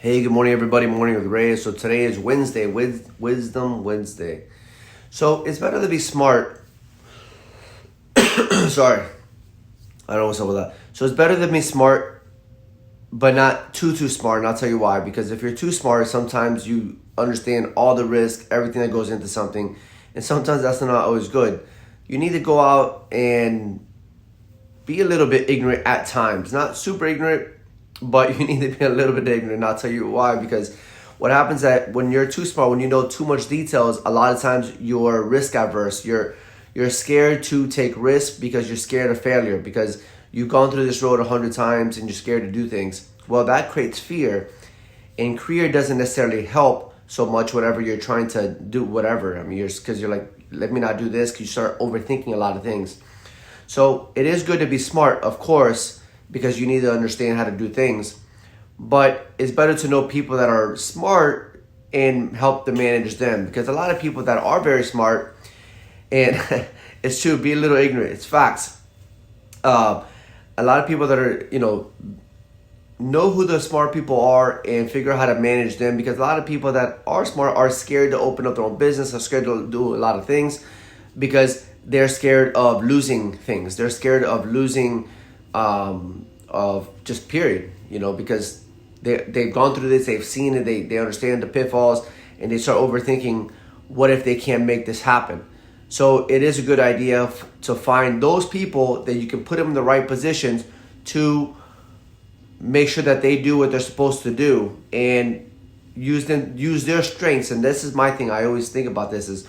Hey, good morning, everybody. Morning with Reyes. So today is Wednesday, Wisdom Wednesday. So it's better to be smart. Sorry, I don't know what's up with that. So it's better to be smart, but not too smart. And I'll tell you why. Because if you're too smart, sometimes you understand all the risk, everything that goes into something, and sometimes that's not always good. You need to go out and be a little bit ignorant at times. Not super ignorant, but you need to be a little bit ignorant. I'll tell you why. Because what happens that when you're too smart, when you know too much details, a lot of times you're risk averse. You're scared to take risks because you're scared of failure, because you've gone through this road 100 times and you're scared to do things. Well, that creates fear, and fear doesn't necessarily help so much whatever you're trying to do, whatever. I mean, because you're like, let me not do this, because you start overthinking a lot of things. So it is good to be smart, of course, because you need to understand how to do things. But it's better to know people that are smart and help to manage them. Because a lot of people that are very smart, and it's true, be a little ignorant, it's facts. A lot of people that are, know who the smart people are and figure out how to manage them. Because a lot of people that are smart are scared to open up their own business, are scared to do a lot of things because they're scared of losing things. They're scared of losing of just period, because they've gone through this, they've seen it, they understand the pitfalls, and they start overthinking, what if they can't make this happen? So it is a good idea to find those people that you can put them in the right positions to make sure that they do what they're supposed to do, and use their strengths. And this is my thing, I always think about this is,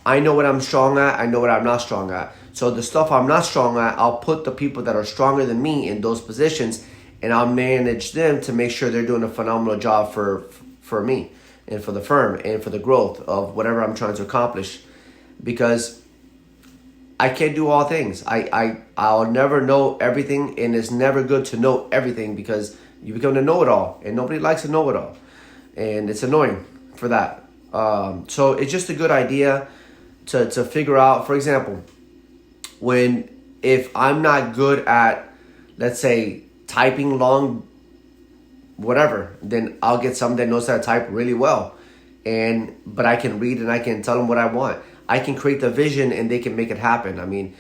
I know what I'm strong at, I know what I'm not strong at. So the stuff I'm not strong at, I'll put the people that are stronger than me in those positions, and I'll manage them to make sure they're doing a phenomenal job for me and for the firm and for the growth of whatever I'm trying to accomplish. Because I can't do all things. I'll never know everything, and it's never good to know everything, because you become a know-it-all, and nobody likes a know-it-all, and it's annoying for that. So it's just a good idea to figure out. For example, if I'm not good at, let's say, typing long whatever, then I'll get someone that knows how to type really well, but I can read and I can tell them what I want. I can create the vision and they can make it happen. I mean,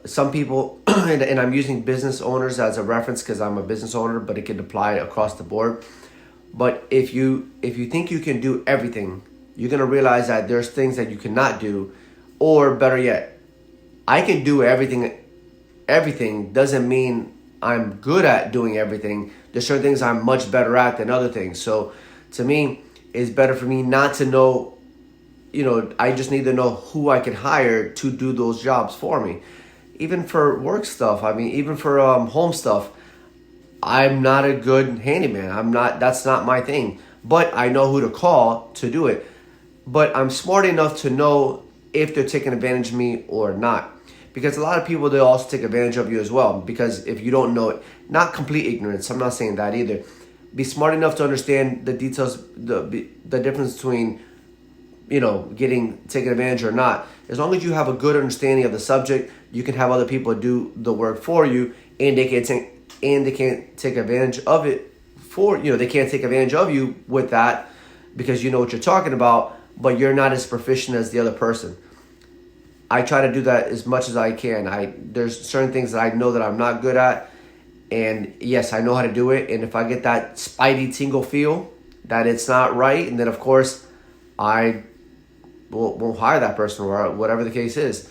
some people, and I'm using business owners as a reference because I'm a business owner, but it can apply across the board. But if you think you can do everything, you're gonna realize that there's things that you cannot do. Or better yet, I can do everything. Everything doesn't mean I'm good at doing everything. There's certain things I'm much better at than other things. So to me, it's better for me not to know, I just need to know who I can hire to do those jobs for me. Even for work stuff, even for home stuff, I'm not a good handyman. That's not my thing. But I know who to call to do it. But I'm smart enough to know if they're taking advantage of me or not. Because a lot of people, they'll also take advantage of you as well. Because if you don't know it, not complete ignorance, I'm not saying that either. Be smart enough to understand the details, the difference between, getting taken advantage or not. As long as you have a good understanding of the subject, you can have other people do the work for you, and they can't take advantage of it they can't take advantage of you with that, because you know what you're talking about, but you're not as proficient as the other person. I try to do that as much as I can. There's certain things that I know that I'm not good at, and yes, I know how to do it. And if I get that spidey tingle feel that it's not right, and then of course I won't hire that person, or whatever the case is.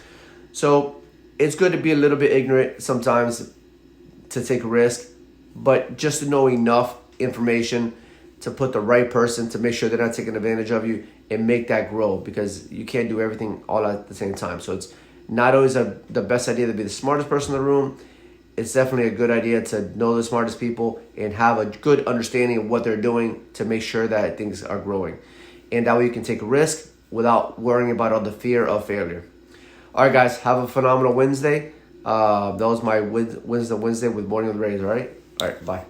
So it's good to be a little bit ignorant sometimes, to take a risk, but just to know enough information to put the right person to make sure they're not taking advantage of you, and make that grow, because you can't do everything all at the same time. So it's not always the best idea to be the smartest person in the room. It's definitely a good idea to know the smartest people and have a good understanding of what they're doing to make sure that things are growing. And that way you can take a risk without worrying about all the fear of failure. All right, guys, have a phenomenal Wednesday. That was my Wednesday with Morning with Reyes, all right? All right, bye.